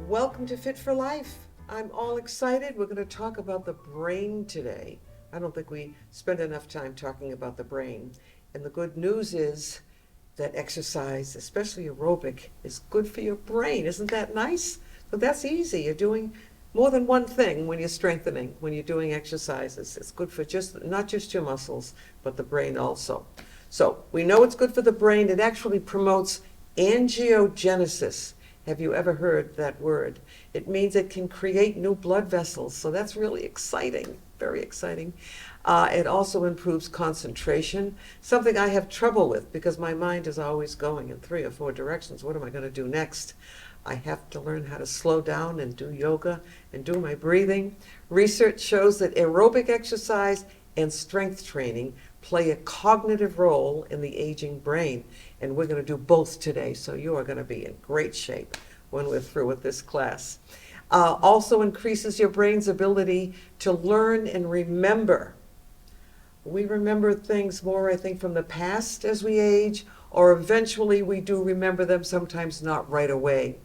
Welcome to Fit for Life. I'm all excited. We're going to talk about the brain today. I don't think we spend enough time talking about the brain. And the good news is that exercise, especially aerobic, is good for your brain. Isn't that nice? So that's easy. You're doing more than one thing when you're strengthening, when you're doing exercises. It's good for not just your muscles, but the brain also. So we know it's good for the brain. It actually promotes angiogenesis. Have you ever heard that word? It means it can create new blood vessels. So that's really exciting, very exciting. It also improves concentration, something I have trouble with because my mind is always going in 3 or 4 directions. What am I going to do next? I have to learn how to slow down and do yoga and do my breathing. Research shows that aerobic exercise and strength training play a cognitive role in the aging brain. And we're going to do both today, so you are going to be in great shape when we're through with this class. Also increases your brain's ability to learn and remember. We remember things more, I think, from the past as we age, or eventually we do remember them, sometimes not right away.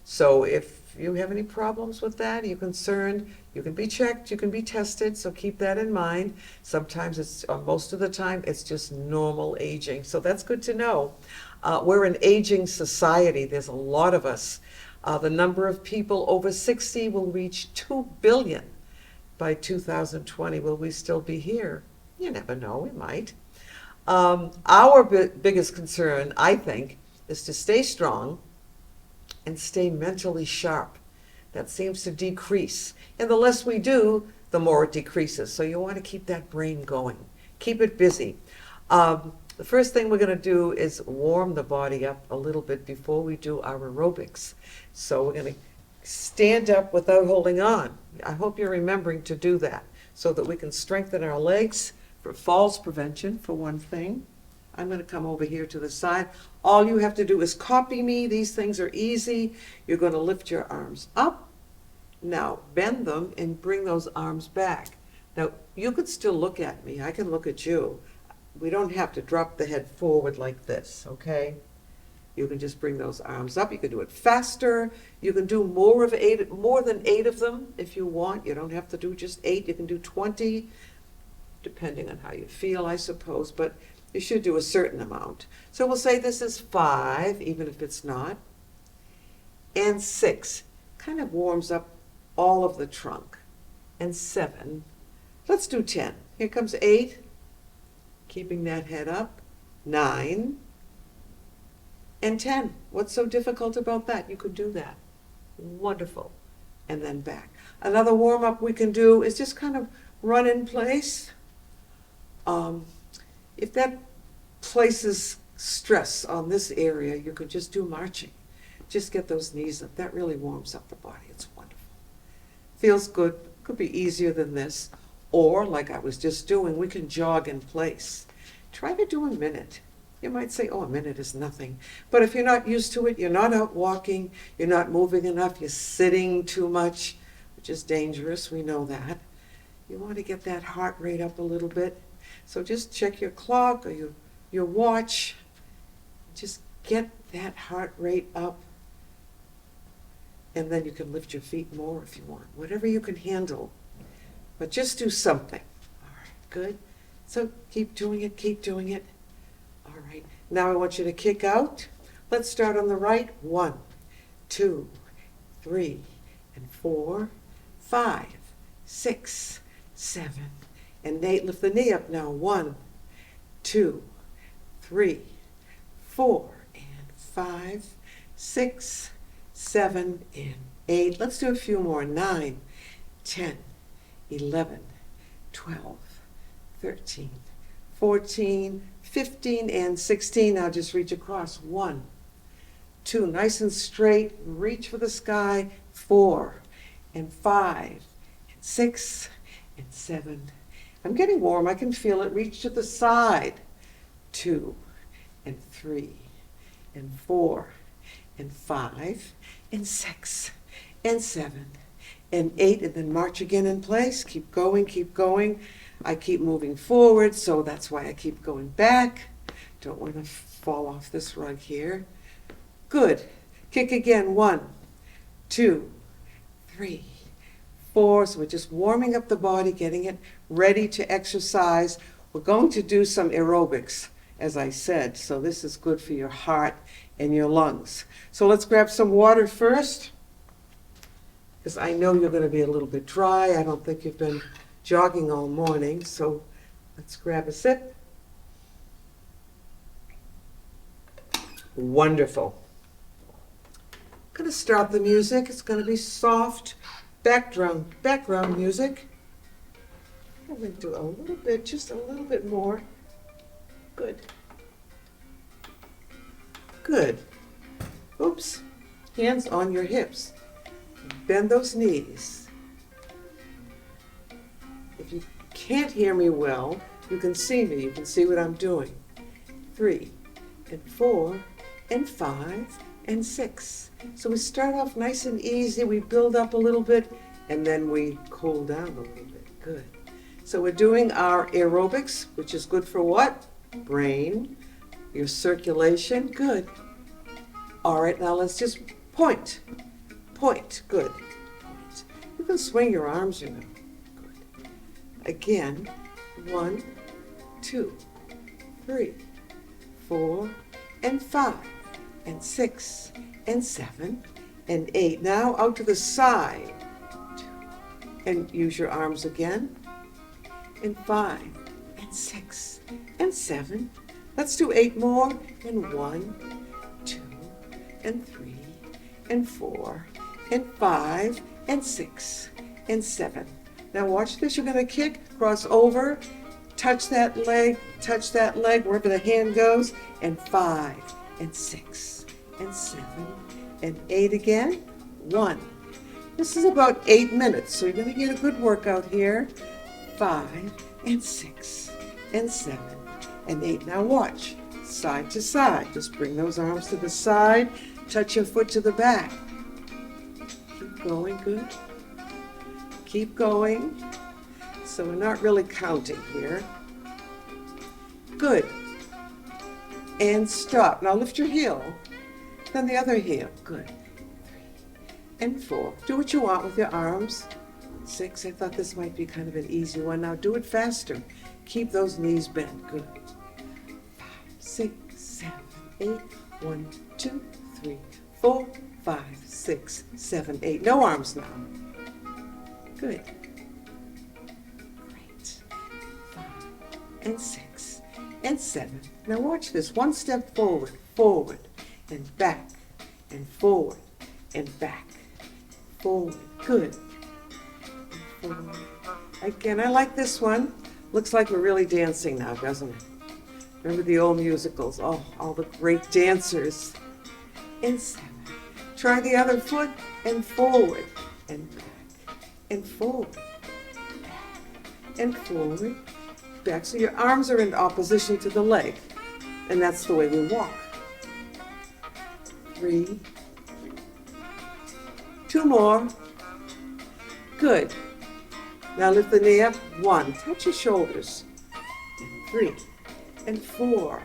So if you have any problems with that, you're concerned, you can be checked, you can be tested, so keep that in mind. Sometimes most of the time, it's just normal aging. So that's good to know. We're an aging society. There's a lot of us. The number of people over 60 will reach 2 billion by 2020. Will we still be here? You never know, we might. Our biggest concern, I think, is to stay strong and stay mentally sharp. That seems to decrease. And the less we do, the more it decreases. So you want to keep that brain going. Keep it busy. The first thing we're going to do is warm the body up a little bit before we do our aerobics. So we're going to stand up without holding on. I hope you're remembering to do that so that we can strengthen our legs for falls prevention, for one thing. I'm going to come over here to the side. All you have to do is copy me. These things are easy. You're going to lift your arms up. Now, bend them and bring those arms back. Now, you could still look at me. I can look at you. We don't have to drop the head forward like this, okay? You can just bring those arms up. You can do it faster. You can do more than 8 of them if you want. You don't have to do just 8. You can do 20, depending on how you feel, I suppose. But you should do a certain amount. So we'll say this is 5, even if it's not. And 6, kind of warms up all of the trunk. And 7, let's do 10. Here comes 8, keeping that head up. 9, and 10. What's so difficult about that? You could do that. Wonderful. And then back. Another warm-up we can do is just kind of run in place. If that places stress on this area, you could just do marching. Just get those knees up. That really warms up the body. It's wonderful. Feels good. Could be easier than this. Or, like I was just doing, we can jog in place. Try to do a minute. You might say, oh, a minute is nothing. But if you're not used to it, you're not out walking, you're not moving enough, you're sitting too much, which is dangerous. We know that. You want to get that heart rate up a little bit. So just check your clock or your watch. Just get that heart rate up. And then you can lift your feet more if you want. Whatever you can handle. But just do something. All right, good. So keep doing it, keep doing it. All right. Now I want you to kick out. Let's start on the right. 1, 2, 3, and 4, 5, 6, 7, and 8. Lift the knee up now. 1, 2, 3, 4, and 5, 6, 7, and 8. Let's do a few more. 9, 10, 11, 12, 13, 14, 15, and 16. Now just reach across. 1, 2, nice and straight. Reach for the sky. 4, and 5, and 6, and 7. I'm getting warm. I can feel it. Reach to the side. 2, and 3, and 4, and 5, and 6, and 7, and 8, and then march again in place. Keep going, keep going. I keep moving forward, so that's why I keep going back. Don't want to fall off this rug here. Good. Kick again. 1, 2, 3, 4. So we're just warming up the body, getting it ready to exercise. We're going to do some aerobics, as I said, so this is good for your heart and your lungs. So let's grab some water first, because I know you're going to be a little bit dry. I don't think you've been jogging all morning, so let's grab a sip. Wonderful. I'm going to start the music. It's going to be soft background music. I'm going to do a little bit, just a little bit more. Good. Good. Oops. Hands on your hips. Bend those knees. If you can't hear me well, you can see me. You can see what I'm doing. 3 and 4 and 5 and 6. So we start off nice and easy. We build up a little bit, and then we cool down a little bit. Good. So we're doing our aerobics, which is good for what? Brain, your circulation. Good. All right, now let's just point. Point. Good. Point. You can swing your arms, you know. Good. Again. 1, 2, 3, 4, and 5, and 6, and 7, and 8. Now out to the side. 2, and use your arms again. And 5, and 6, and 7. Let's do 8 more. And 1, 2, and 3, and 4, and 5, and 6, and 7. Now watch this. You're going to kick, cross over, touch that leg, wherever the hand goes, and 5, and 6, and 7, and 8 again. 1. This is about 8 minutes, so you're going to get a good workout here. 5, and 6, and 7, and 8. Now watch, side to side. Just bring those arms to the side, touch your foot to the back. Keep going, good. Keep going. So we're not really counting here. Good. And stop. Now lift your heel, then the other heel. Good. 3 and 4. Do what you want with your arms. 6. I thought this might be kind of an easy one. Now do it faster. Keep those knees bent. Good. 5, 6, 7, 8. 1, 2, 3, 4, 5, 6, 7, 8. No arms now. Good. Great. 5 and 6 and 7. Now watch this. One step forward, forward, and back, and forward, and back, forward. Good. And forward. Again, I like this one. Looks like we're really dancing now, doesn't it? Remember the old musicals? Oh, all the great dancers. And 7. Try the other foot, and forward, and back. And forward, back, and forward, back. So your arms are in opposition to the leg, and that's the way we walk. 3, 2 more. Good. Now lift the knee up. 1, touch your shoulders. And 3, and 4,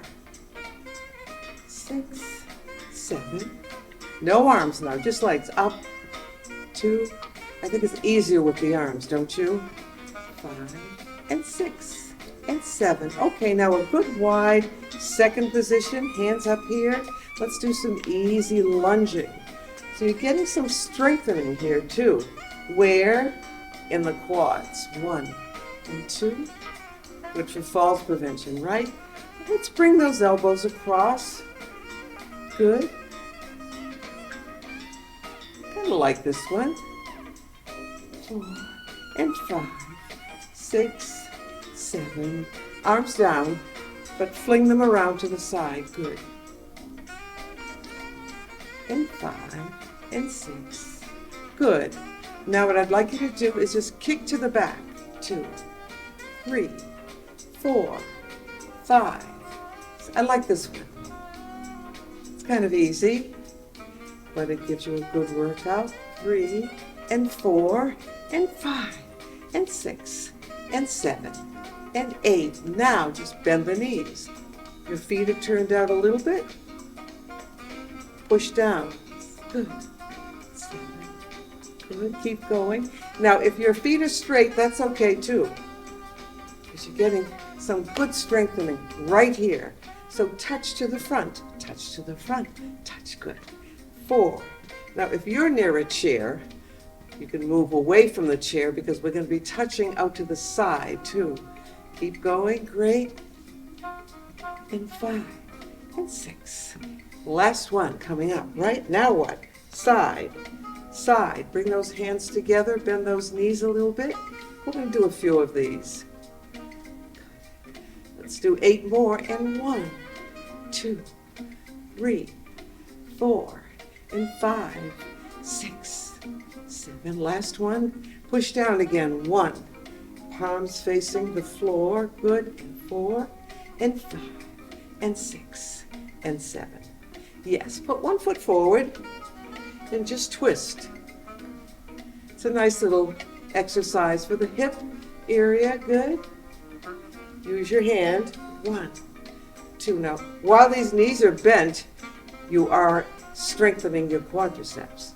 6, 7. No arms now, just legs up. 2. I think it's easier with the arms, don't you? 5 and 6 and 7. Okay, now a good wide second position, hands up here. Let's do some easy lunging. So you're getting some strengthening here too. Where? In the quads. 1 and 2. Good for falls prevention, right? Let's bring those elbows across. Good. Kind of like this one. 4 and 5, 6, 7. Arms down, but fling them around to the side. Good. And 5 and 6. Good. Now what I'd like you to do is just kick to the back. 2, 3, 4, 5. I like this one. It's kind of easy, but it gives you a good workout. 3 and 4 and 5 and 6 and 7 and 8. Now just bend the knees. Your feet are turned out a little bit. Push down. Good. 7 Good, keep going. Now, if your feet are straight, that's okay too, because you're getting some good strengthening right here. So touch to the front, touch to the front, touch, good. 4. Now, if you're near a chair, you can move away from the chair because we're going to be touching out to the side too. Keep going, great. And 5, and 6. Last one coming up, right? Now what? Side, side. Bring those hands together, bend those knees a little bit. We're going to do a few of these. Let's do 8 more, and 1, 2, 3, 4, and 5, 6, 7. Last one. Push down again. 1. Palms facing the floor. Good. And 4, and 5, and 6, and 7. Yes, put one foot forward and just twist. It's a nice little exercise for the hip area. Good. Use your hand. 1, 2. Now, while these knees are bent, you are strengthening your quadriceps.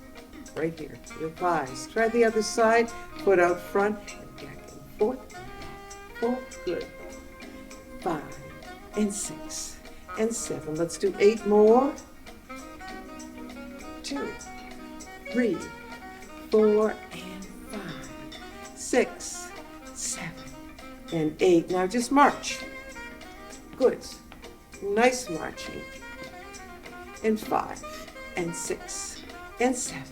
Right here, your thighs. Try the other side. Foot out front and back and forth. 4. Good. 5, and 6, and 7. Let's do 8 more. 2, 3, 4, and 5, 6, 7, and 8. Now just march. Good. Nice marching. And 5, and 6, and 7.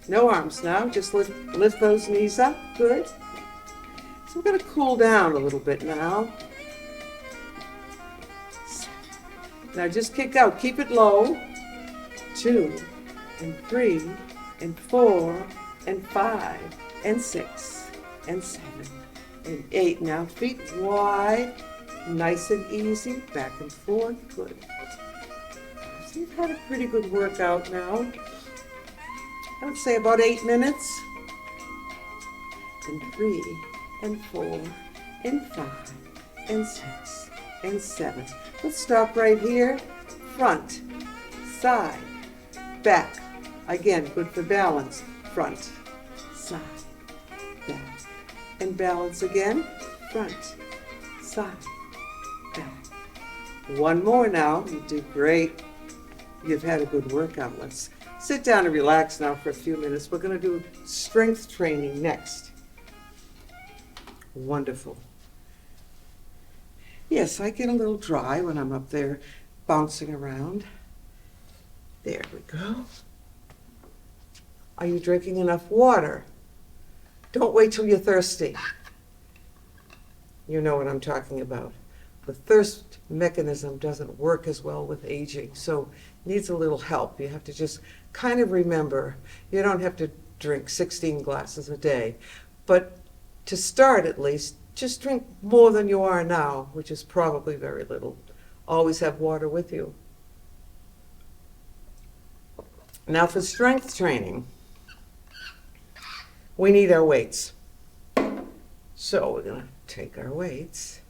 No arms now. Just lift those knees up. Good. So we're going to cool down a little bit now. Now just kick out. Keep it low. 2, and 3, and 4, and 5, and 6, and 7, and 8. Now feet wide, nice and easy, back and forth. Good. So you've had a pretty good workout now. I would say about 8 minutes. And 3, and 4, and 5, and 6, and 7. Let's stop right here. Front, side, back. Again, good for balance. Front, side, back. And balance again. Front, side, back. One more now. You do great. You've had a good workout. Let's sit down and relax now for a few minutes. We're going to do strength training next. Wonderful. Yes, I get a little dry when I'm up there bouncing around. There we go. Are you drinking enough water? Don't wait till you're thirsty. You know what I'm talking about. The thirst mechanism doesn't work as well with aging, so needs a little help. You have to just kind of remember, you don't have to drink 16 glasses a day, but to start at least, just drink more than you are now, which is probably very little. Always have water with you. Now for strength training, we need our weights. So we're going to take our weights.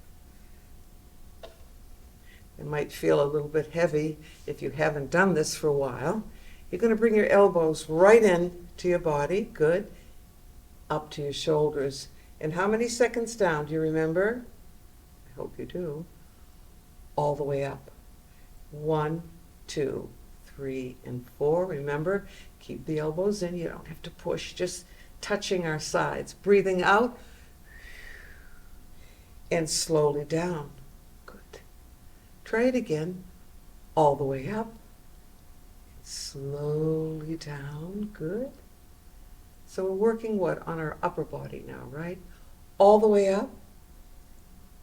It might feel a little bit heavy if you haven't done this for a while. You're going to bring your elbows right in to your body. Good. Up to your shoulders. And how many seconds down? Do you remember? I hope you do. All the way up. 1, 2, 3, and 4. Remember, keep the elbows in. You don't have to push. Just touching our sides. Breathing out. And slowly down. Good. Try it again. All the way up. Slowly down. Good. So we're working what? On our upper body now, right? All the way up.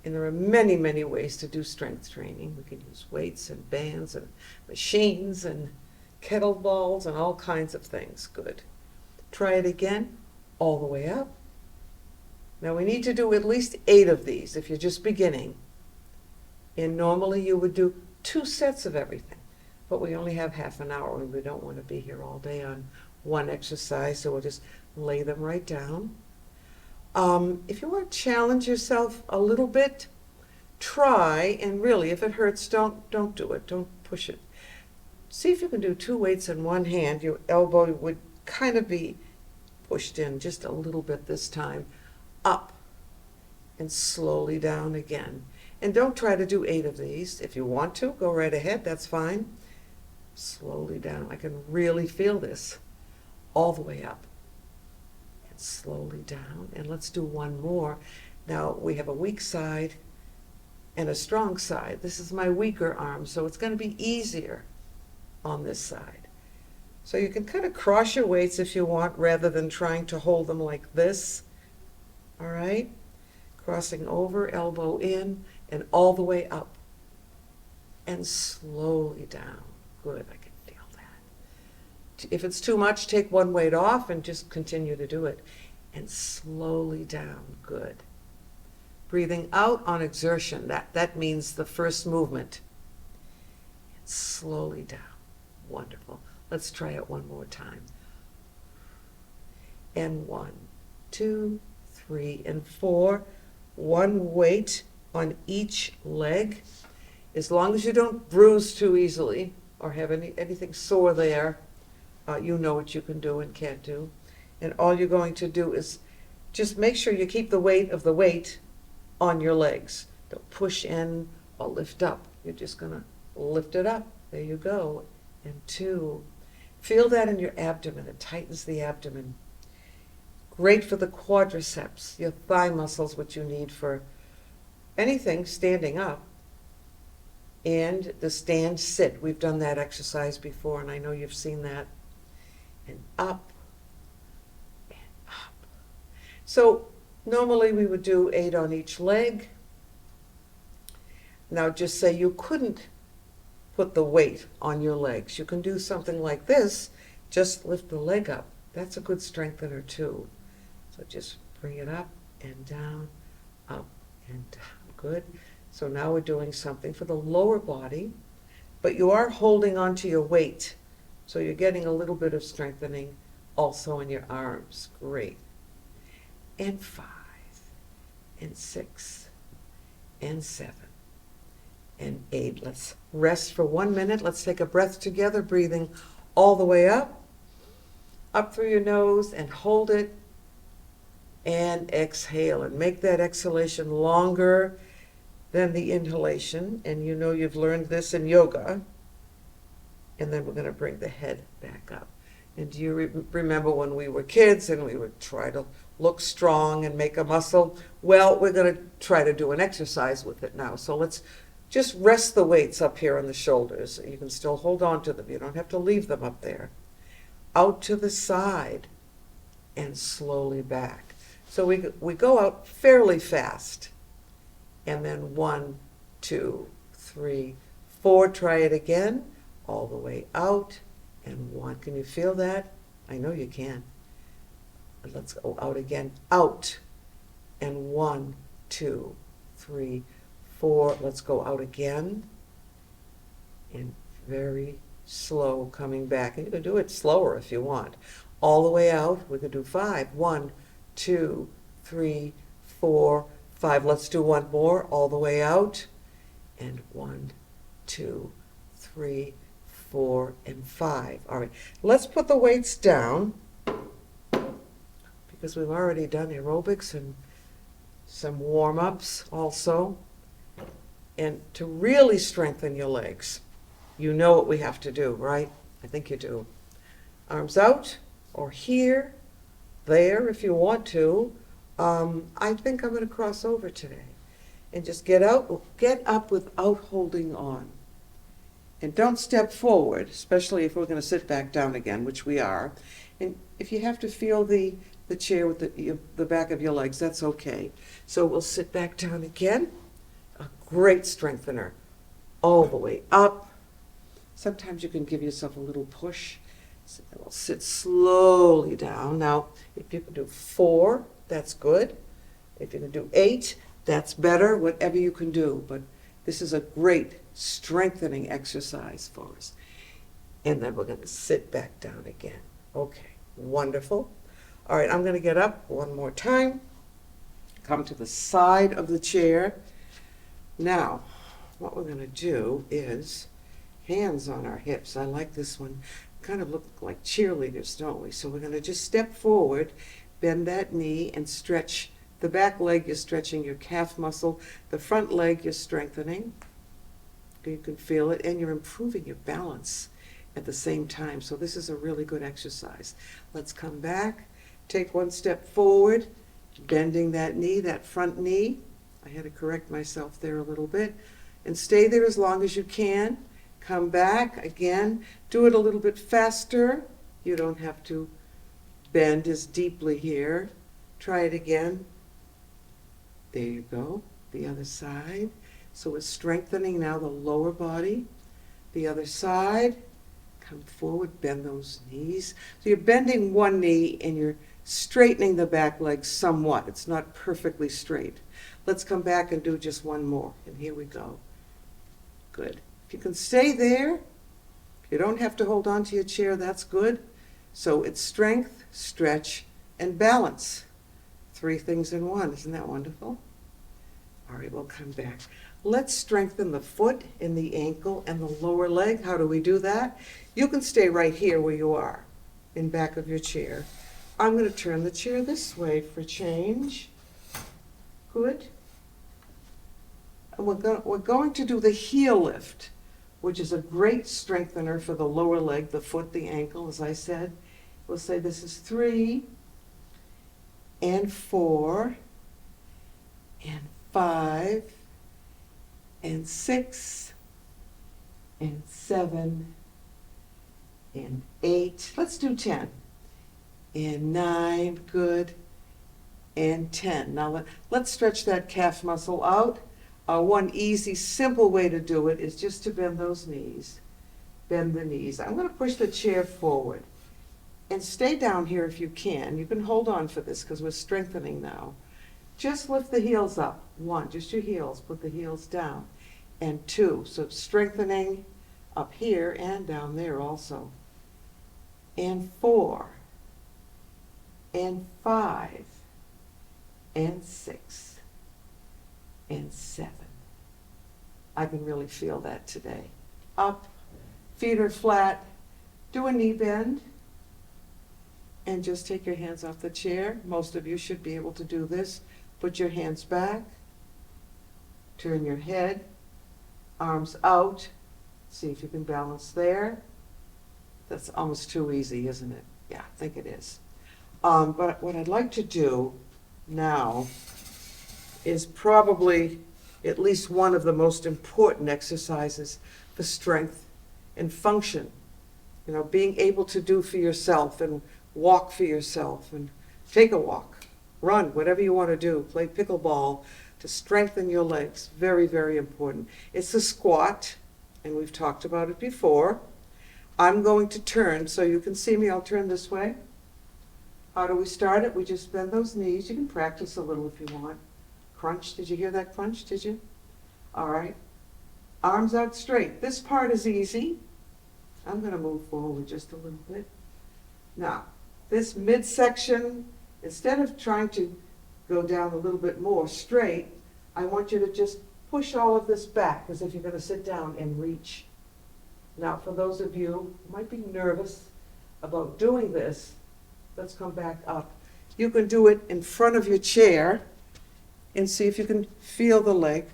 And there are many, many ways to do strength training. We can use weights and bands and machines and kettlebells and all kinds of things. Good. Try it again. All the way up. Now we need to do at least 8 of these if you're just beginning. And normally you would do 2 sets of everything. But we only have half an hour and we don't want to be here all day on one exercise, so we'll just lay them right down. If you want to challenge yourself a little bit, try, and really, if it hurts, don't do it. Don't push it. See if you can do 2 weights in one hand. Your elbow would kind of be pushed in just a little bit this time. Up and slowly down again. And don't try to do 8 of these. If you want to, go right ahead, that's fine. Slowly down. I can really feel this. All the way up. And slowly down. And let's do one more. Now, we have a weak side and a strong side. This is my weaker arm, so it's going to be easier on this side. So you can kind of cross your weights if you want, rather than trying to hold them like this. All right? Crossing over, elbow in, and all the way up. And slowly down. Good, I can feel that. If it's too much, take one weight off and just continue to do it. And slowly down. Good. Breathing out on exertion. That means the first movement. And slowly down. Wonderful. Let's try it one more time. And 1, 2, 3, and 4. One weight on each leg. As long as you don't bruise too easily or have anything sore there, you know what you can do and can't do. And all you're going to do is just make sure you keep the weight of the weight on your legs. Don't push in or lift up. You're just going to lift it up. There you go. And 2. Feel that in your abdomen. It tightens the abdomen. Great for the quadriceps, your thigh muscles, which you need for anything standing up. And the stand-sit. We've done that exercise before, and I know you've seen that. And up and up. So normally we would do 8 on each leg. Now just say you couldn't put the weight on your legs. You can do something like this. Just lift the leg up. That's a good strengthener too. So just bring it up and down, up and down. Good. So now we're doing something for the lower body, but you are holding onto your weight. So you're getting a little bit of strengthening also in your arms. Great. And 5, and 6, and 7, and 8. Let's rest for 1 minute. Let's take a breath together, breathing all the way up through your nose, and hold it. And exhale, and make that exhalation longer than the inhalation. And you know you've learned this in yoga. And then we're going to bring the head back up. And do you remember when we were kids and we would try to look strong and make a muscle? Well, we're going to try to do an exercise with it now. So let's just rest the weights up here on the shoulders. You can still hold on to them. You don't have to leave them up there. Out to the side and slowly back. So we go out fairly fast. And then 1, 2, 3, 4. Try it again. All the way out. And 1. Can you feel that? I know you can. And let's go out again. Out. And 1, 2, 3, 4. Let's go out again. And very slow coming back. And you can do it slower if you want. All the way out. We can do 5. 1, 2, 3, 4, 5. Let's do one more. All the way out. And 1, 2, 3, 4, and 5. All right. Let's put the weights down because we've already done aerobics and some warm-ups also. And to really strengthen your legs, you know what we have to do, right? I think you do. Arms out or here. There if you want to. I think I'm going to cross over today and just get up without holding on. And don't step forward, especially if we're going to sit back down again, which we are. And if you have to feel the chair with the back of your legs, that's okay. So we'll sit back down again. A great strengthener. All the way up. Sometimes you can give yourself a little push. So we'll sit slowly down. Now, if you can do 4, that's good. If you can do 8, that's better, whatever you can do. But this is a great strengthening exercise for us. And then we're going to sit back down again. Okay, wonderful. All right, I'm going to get up one more time. Come to the side of the chair. Now, what we're going to do is hands on our hips. I like this one. kind of look like cheerleaders, don't we? So we're going to just step forward, bend that knee, and stretch the back leg. You're stretching your calf muscle. The front leg you're strengthening. You can feel it, and you're improving your balance at the same time. So this is a really good exercise. Let's come back. Take one step forward, bending that knee, that front knee. I had to correct myself there a little bit. And stay there as long as you can. Come back again. Do it a little bit faster. You don't have to bend as deeply here. Try it again. There you go. The other side. So it's strengthening now the lower body. The other side. Come forward, bend those knees. So you're bending one knee and you're straightening the back leg somewhat. It's not perfectly straight. Let's come back and do just one more. And here we go. Good. If you can stay there, you don't have to hold on to your chair, that's good. So it's strength, stretch, and balance. 3 things in one. Isn't that wonderful? All right, we'll come back. Let's strengthen the foot and the ankle and the lower leg. How do we do that? You can stay right here where you are, in back of your chair. I'm going to turn the chair this way for change. Good. And we're going to do the heel lift, which is a great strengthener for the lower leg, the foot, the ankle, as I said. We'll say this is 3, and 4, and 5, and 6, and 7, and 8. Let's do 10. And 9, good, and 10. Now let's stretch that calf muscle out. One easy, simple way to do it is just to bend those knees. Bend the knees. I'm going to push the chair forward. And stay down here if you can. You can hold on for this because we're strengthening now. Just lift the heels up. 1, just your heels. Put the heels down. And 2, so strengthening up here and down there also. And 4. And 5. And 6. And 7. I can really feel that today. Up, feet are flat, do a knee bend, and just take your hands off the chair. Most of you should be able to do this. Put your hands back, turn your head, arms out, see if you can balance there. That's almost too easy, isn't it? Yeah, I think it is. But what I'd like to do now is probably at least one of the most important exercises for strength and function. You know, being able to do for yourself and walk for yourself and take a walk, run, whatever you want to do, play pickleball to strengthen your legs. Very, very important. It's a squat, and we've talked about it before. I'm going to turn so you can see me. I'll turn this way. How do we start it? We just bend those knees. You can practice a little if you want. Crunch. Did you hear that crunch? Did you? All right. Arms out straight. This part is easy. I'm going to move forward just a little bit. Now, this midsection, instead of trying to go down a little bit more straight, I want you to just push all of this back as if you're going to sit down and reach. Now, for those of you who might be nervous about doing this, let's come back up. You can do it in front of your chair and see if you can feel the leg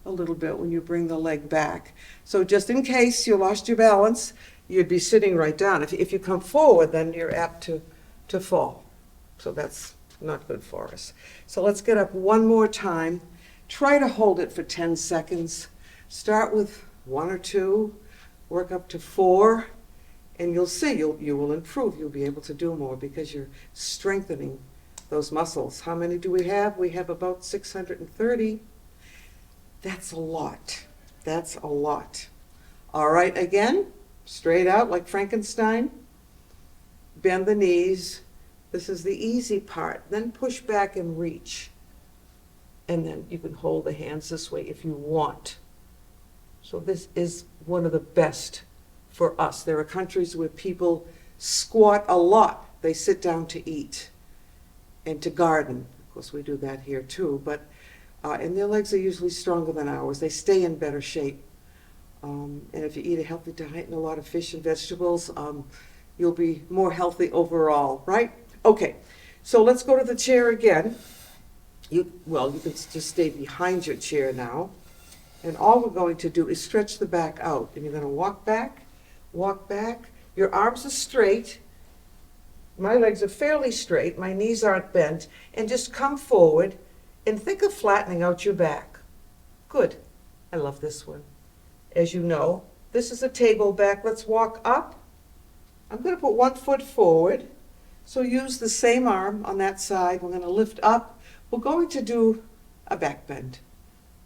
a little bit when you bring the leg back. So just in case you lost your balance, you'd be sitting right down. If you come forward, then you're apt to fall. So that's not good for us. So let's get up one more time. Try to hold it for 10 seconds. Start with 1 or 2, work up to 4, and you'll see you will improve. You'll be able to do more because you're strengthening those muscles. How many do we have? We have about 630. That's a lot. That's a lot. All right, again, straight out like Frankenstein. Bend the knees. This is the easy part. Then push back and reach. And then you can hold the hands this way if you want. So this is one of the best for us. There are countries where people squat a lot. They sit down to eat and to garden. Of course, we do that here too, but and their legs are usually stronger than ours. They stay in better shape. And if you eat a healthy diet and a lot of fish and vegetables, you'll be more healthy overall, right? Okay, so let's go to the chair again. You can just stay behind your chair now. And all we're going to do is stretch the back out. And you're going to walk back. Your arms are straight. My legs are fairly straight. My knees aren't bent. And just come forward and think of flattening out your back. Good. I love this one. As you know, this is a table back. Let's walk up. I'm going to put one foot forward. So use the same arm on that side. We're going to lift up. We're going to do a back bend.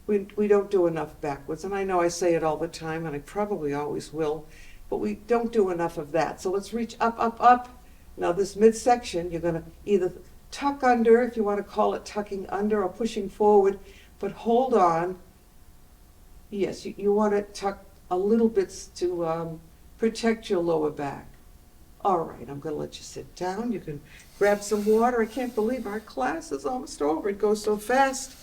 We don't do enough backwards, and I know I say it all the time, and I probably always will, but we don't do enough of that. So let's reach up, up, up. Now this midsection, you're going to either tuck under, if you want to call it tucking under, or pushing forward, but hold on. Yes, you want to tuck a little bit to protect your lower back. All right, I'm going to let you sit down. You can grab some water. I can't believe our class is almost over. It goes so fast.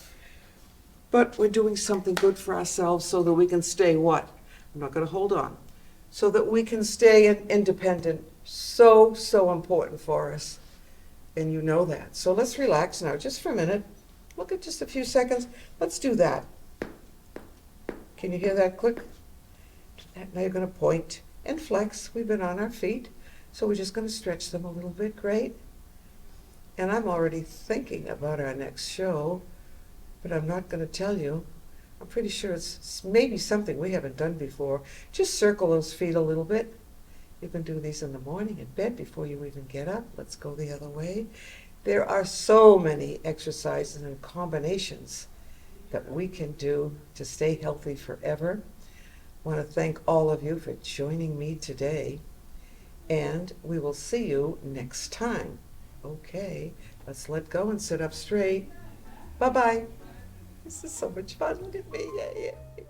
But we're doing something good for ourselves so that we can stay what? I'm not going to hold on. So that we can stay independent. So, so important for us. And you know that. So let's relax now just for a minute. Look at just a few seconds. Let's do that. Can you hear that click? Now you're going to point and flex. We've been on our feet. So we're just going to stretch them a little bit. Great. And I'm already thinking about our next show. But I'm not going to tell you. I'm pretty sure it's maybe something we haven't done before. Just circle those feet a little bit. You can do these in the morning in bed before you even get up. Let's go the other way. There are so many exercises and combinations that we can do to stay healthy forever. I want to thank all of you for joining me today. And we will see you next time. Okay, let's let go and sit up straight. Bye-bye. This is so much fun. Look at me.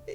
Yeah.